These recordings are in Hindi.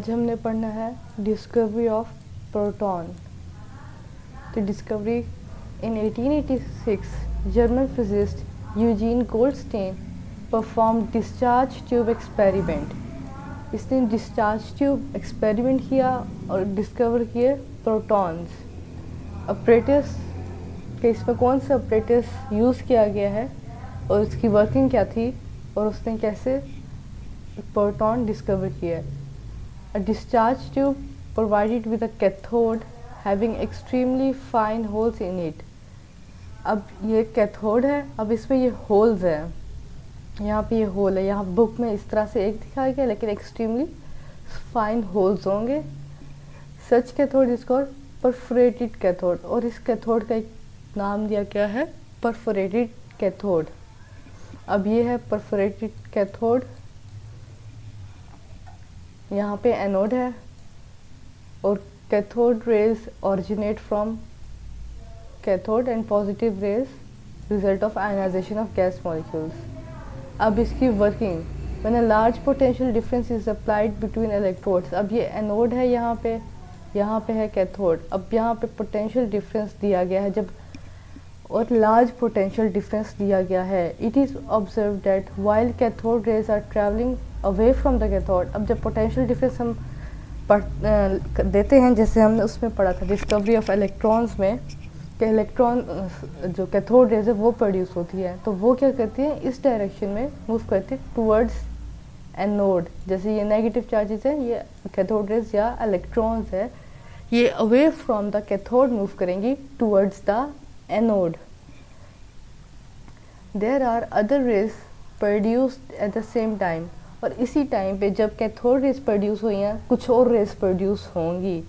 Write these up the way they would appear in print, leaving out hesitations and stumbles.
आज हमने पढ़ना है discovery of proton. The discovery in 1886, German physicist Eugene Goldstein performed discharge tube experiment. इसने डिस्चार्ज ट्यूब एक्सपेरिमेंट किया और डिस्कवर किए प्रोटॉन्स। ऑपरेटर्स के इसमें कौन से ऑपरेटर्स यूज़ किया गया है और उसकी वर्किंग क्या थी और उसने कैसे प्रोटॉन डिस्कवर किया। A discharge tube provided with a cathode having extremely fine holes in it. अब ये कैथोड है, अब इसमें ये होल्स है, यहाँ पे ये होल है, यहाँ बुक में इस तरह से एक दिखाया गया लेकिन एक्सट्रीमली फाइन होल्स होंगे। Such cathode is called perforated cathode और इस कैथोड का एक नाम दिया गया है परफोरेटेड कैथोड। अब ये है परफोरेटेड कैथोड, यहाँ पे एनोड है और cathode rays originate from cathode and positive rays result of ionization of gas molecules. अब इसकी working, when a large potential difference is applied between electrodes. अब ये एनोड है, यहाँ पे है कैथोड। अब यहाँ पे पोटेंशियल डिफरेंस दिया गया है जब और लार्ज पोटेंशियल डिफरेंस दिया गया है। It is observe that while cathode rays are travelling away from the cathode. अब जब पोटेंशियल डिफरेंस हम देते हैं, जैसे हमने उसमें पढ़ा था डिस्कवरी ऑफ इलेक्ट्रॉन्स में, कि इलेक्ट्रॉन जो कैथोड रेज है वो प्रोड्यूस होती है, तो वो क्या करती है इस डायरेक्शन में मूव करती है टूवर्ड्स एनोड। जैसे ये नेगेटिव चार्जेस है, ये कैथोड रेज या इलेक्ट्रॉन्स है, ये away from the cathode move करेंगी towards the anode. There are other rays produced at the same time. और इसी टाइम पे जब कैथोड रेज प्रोड्यूस हुई हैं, कुछ और रेज प्रोड्यूस होंगी।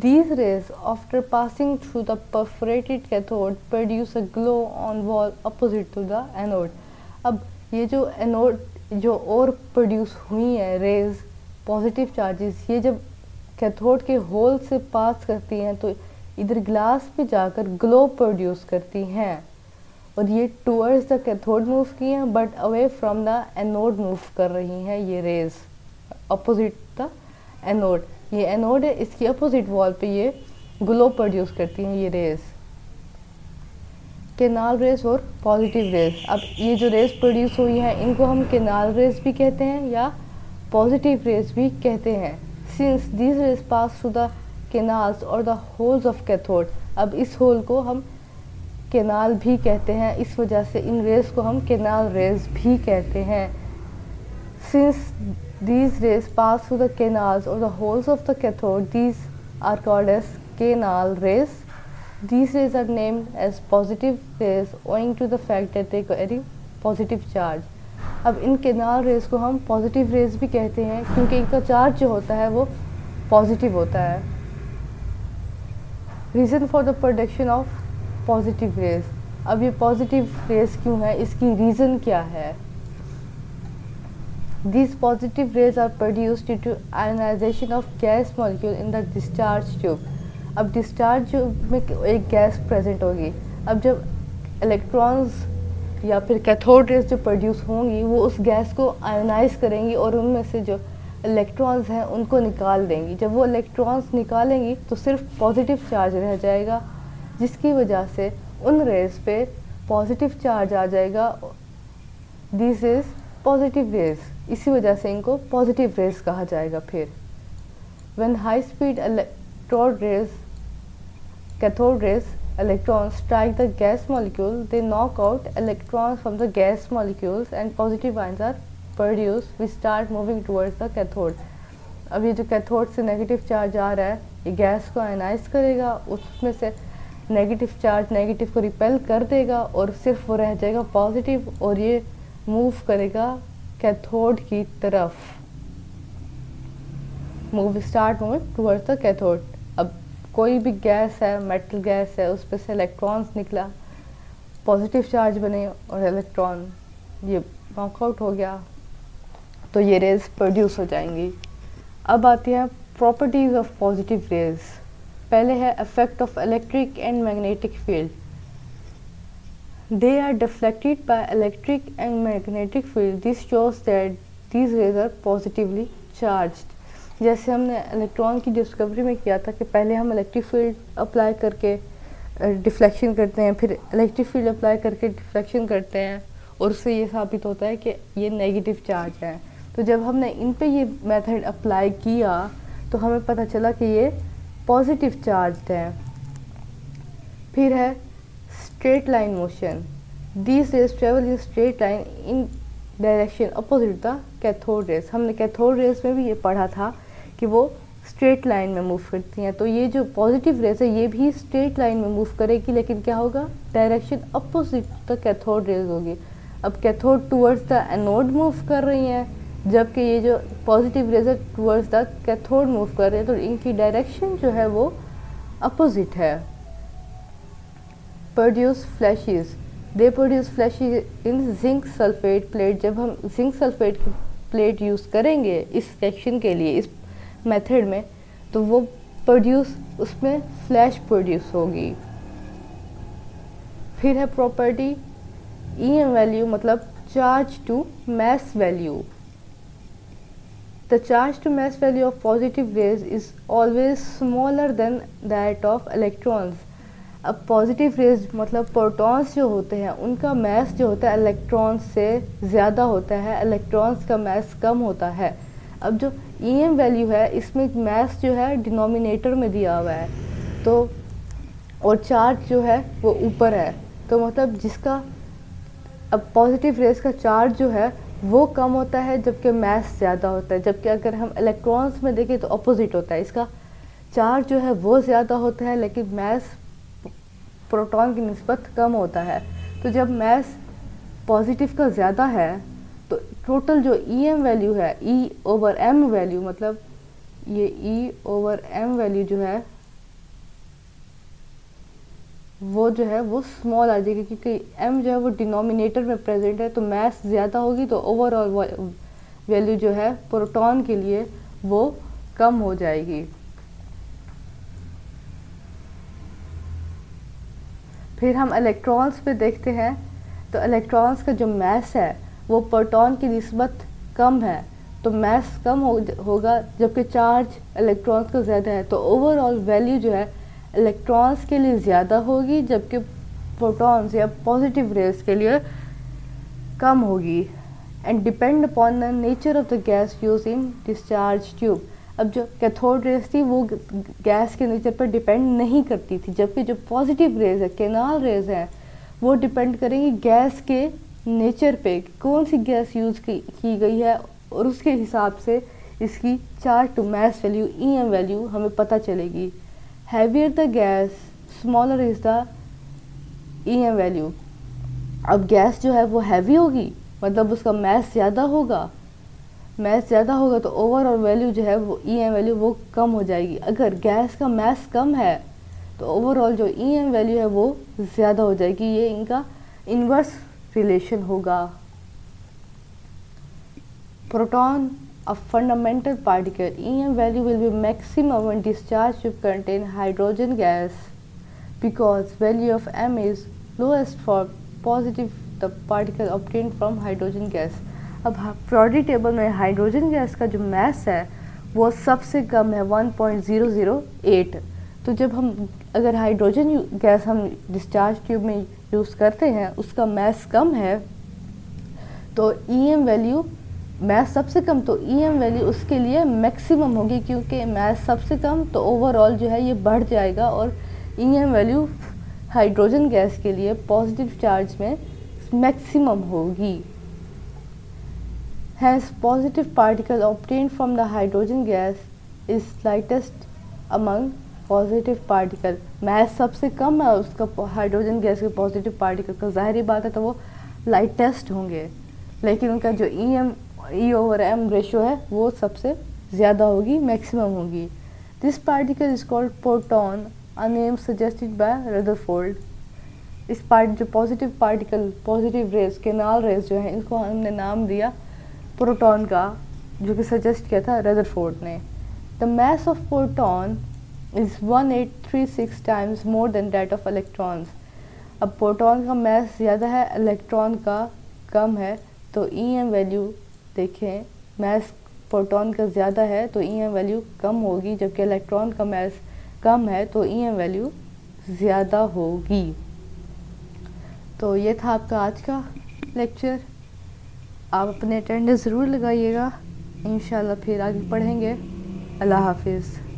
These rays, after passing through the perforated cathode, produce a glow on wall opposite to the anode. अब ये जो एनोड जो और प्रोड्यूस हुई हैं रेज पॉजिटिव चार्जेस, ये जब कैथोड के होल से पास करती हैं तो इधर ग्लास पे जाकर ग्लो प्रोड्यूस करती हैं और ये टूवर्ड्स द कैथोड मूव की हैं but away from the anode move कर रही हैं ये रेज अपोजिट द एनोड। ये एनोड है, इसकी अपोजिट वॉल पे ये ग्लो प्रोड्यूस करती हैं ये रेज, केनाल रेज और पॉजिटिव रेज। अब ये जो रेज प्रोड्यूस हुई हैं इनको हम केनाल रेज भी कहते हैं या पॉजिटिव रेज भी कहते हैं। Since this rays pass through the canals और द होल्स ऑफ कैथोड। अब इस होल को हम केनाल भी कहते हैं, इस वजह से इन रेज को हम केनाल रेज भी कहते हैं। Since these rays pass through the canals or the holes of the cathode, these are called as canal rays. These rays are named as positive rays owing to the fact that they carry positive charge. अब इन canal rays को हम positive rays भी कहते हैं क्योंकि इनका चार्ज जो होता है वो पॉजिटिव होता है। Reason for the production of positive rays. अब ये positive rays क्यों है, इसकी रीज़न क्या है। These positive rays are produced due to ionization of gas molecule in the discharge tube. अब discharge tube में एक गैस प्रेजेंट होगी। अब जब इलेक्ट्रॉन्स या फिर कैथोड रेज जो प्रोड्यूस होंगी वो उस गैस को आयोनाइज करेंगी और उनमें से जो इलेक्ट्रॉन्स हैं उनको निकाल देंगी। जब वो इलेक्ट्रॉन्स निकालेंगी तो सिर्फ पॉजिटिव चार्ज रह जाएगा, जिसकी वजह से उन रेज पे पॉजिटिव चार्ज आ जाएगा। दिस इज़ पॉजिटिव रेज, इसी वजह से इनको पॉजिटिव रेज कहा जाएगा। फिर when high speed electrode rays cathode rays electrons strike the gas molecule, they knock out electrons from the gas molecules and positive ions are produced which start moving towards the cathode. अब ये जो कैथोड से नेगेटिव चार्ज आ रहा है ये गैस को आयनाइज करेगा, उसमें से नेगेटिव चार्ज नेगेटिव को रिपेल कर देगा और सिर्फ वो रह जाएगा पॉजिटिव और ये मूव करेगा कैथोड की तरफ, start moving towards the cathode. अब कोई भी गैस है, मेटल गैस है, उस पर से इलेक्ट्रॉन्स निकला, पॉजिटिव चार्ज बने और इलेक्ट्रॉन ये नॉकआउट हो गया तो ये रेज प्रोड्यूस हो जाएंगी। अब आती हैं प्रॉपर्टीज़ ऑफ पॉजिटिव रेज। पहले है effect of electric and magnetic field. They are deflected by electric and magnetic field. This shows that these rays are positively charged. जैसे हमने इलेक्ट्रॉन की डिस्कवरी में किया था कि पहले हम इलेक्ट्रिक फील्ड अप्लाई करके डिफ्लेक्शन करते हैं, फिर इलेक्ट्रिक फील्ड अप्लाई करके डिफ्लेक्शन करते हैं, और उससे ये साबित होता है कि ये नेगेटिव चार्ज है। तो जब हमने इन पे ये मेथड अप्लाई किया तो हमें पता चला कि ये पॉजिटिव चार्ज है। फिर है straight line motion. These raise travel in straight line in direction opposite the cathode rays. हमने कैथोड रेज में भी ये पढ़ा था कि वो स्ट्रेट लाइन में मूव करती हैं। तो ये जो पॉजिटिव रेज है ये भी स्ट्रेट लाइन में मूव करेगी, लेकिन क्या होगा, direction opposite the cathode rays होगी। अब cathode towards the anode move कर रही हैं, जबकि ये जो पॉजिटिव रेज है टूवर्ड्स द कैथोड मूव कर रहे हैं, तो इनकी डायरेक्शन जो है वो अपोजिट है। Produce flashes. They produce flashes in zinc sulphate plate. जब हम जिंक सल्फेट की प्लेट यूज़ करेंगे इस सेक्शन के लिए, इस मेथड में, तो वो प्रोड्यूस, उसमें फ्लैश प्रोड्यूस होगी। फिर है प्रॉपर्टी EM वैल्यू, मतलब charge to mass value. The charge to mass value of positive rays is always smaller than that of electrons. अब पॉजिटिव रेज मतलब प्रोटॉन्स जो होते हैं उनका मास जो होता है इलेक्ट्रॉन्स से ज़्यादा होता है, इलेक्ट्रॉन्स का मास कम होता है। अब जो EM वैल्यू है इसमें मास जो है डिनोमिनेटर में दिया हुआ है, तो और चार्ज जो है वो ऊपर है, तो मतलब जिसका अब पॉजिटिव रेज का चार्ज जो है वो कम होता है जबकि मास ज़्यादा होता है। जबकि अगर हम इलेक्ट्रॉन्स में देखें तो अपोजिट होता है, इसका चार्ज जो है वो ज़्यादा होता है लेकिन मास प्रोटॉन की निस्बत कम होता है। तो जब मास पॉजिटिव का ज़्यादा है तो टोटल जो EM वैल्यू है, E/m वैल्यू, मतलब ये E/m वैल्यू जो है वो स्मॉल आ जाएगी, क्योंकि m जो है वो डिनोमिनेटर में प्रेजेंट है, तो मास ज़्यादा होगी तो ओवरऑल वैल्यू जो है प्रोटॉन के लिए वो कम हो जाएगी। फिर हम इलेक्ट्रॉन्स पे देखते हैं, तो इलेक्ट्रॉन्स का जो मास है वो प्रोटॉन की निस्बत कम है, तो मास कम होगा, जबकि चार्ज इलेक्ट्रॉन्स का ज़्यादा है, तो ओवरऑल वैल्यू जो है इलेक्ट्रॉन्स के लिए ज़्यादा होगी जबकि प्रोटॉन्स या पॉजिटिव रेज के लिए कम होगी। And depend upon the nature of the gas use in discharge tube. अब जो कैथोड रेज थी वो गैस के नेचर पर डिपेंड नहीं करती थी, जबकि जो पॉजिटिव रेज है, केनाल रेज है, वो डिपेंड करेंगी गैस के नेचर पे, कौन सी गैस यूज़ की गई है, और उसके हिसाब से इसकी charge to mass value EM value हमें पता चलेगी। Heavier the gas smaller is the EM value. अब गैस जो है वो हैवी होगी, मतलब उसका मास ज़्यादा होगा, मास ज़्यादा होगा तो ओवरऑल वैल्यू जो है वो EM वैल्यू वो कम हो जाएगी। अगर गैस का मास कम है तो ओवरऑल जो EM वैल्यू है वो ज़्यादा हो जाएगी। ये इनका इन्वर्स रिलेशन होगा। Proton, a fundamental particle, EM value will be maximum when discharge tube contain hydrogen gas, because value of m is lowest for positive the particle obtained from hydrogen gas. अब पीरियोडिक टेबल में हाइड्रोजन गैस का जो मास है वो सबसे कम है 1.008। तो जब हम अगर हाइड्रोजन गैस हम डिस्चार्ज ट्यूब में यूज़ करते हैं उसका मास कम है तो EM वैल्यू, मास सबसे कम तो EM वैल्यू उसके लिए मैक्सिमम होगी, क्योंकि मास सबसे कम तो ओवरऑल जो है ये बढ़ जाएगा और EM वैल्यू हाइड्रोजन गैस के लिए पॉजिटिव चार्ज में मैक्सिमम होगी। Hence, positive particle obtained from the hydrogen gas is lightest among positive particle. मास सबसे कम है उसका हाइड्रोजन गैस के पॉजिटिव पार्टिकल का, ज़ाहिरी बात है तो वो लाइटेस्ट होंगे, लेकिन उनका जो E/m रेशो है वो सबसे ज़्यादा होगी, मैक्सिमम होगी। This particle is called proton, a name suggested by Rutherford. इस जो positive particle, positive raise, canal raise जो है, इनको हमने नाम दिया प्रोटॉन का, जो कि सजेस्ट किया था रदरफोर्ड ने। The mass of proton is 1836 times more than that of electrons. अब प्रोटॉन का मास ज़्यादा है, इलेक्ट्रॉन का कम है, तो EM वैल्यू देखें, मास प्रोटॉन का ज़्यादा है तो EM वैल्यू कम होगी, जबकि इलेक्ट्रॉन का मास कम है तो EM वैल्यू ज़्यादा होगी। तो ये था आपका आज का लेक्चर। आप अपने अटेंडेंस ज़रूर लगाइएगा। इंशाल्लाह फिर आगे पढ़ेंगे। अल्लाह हाफिज़।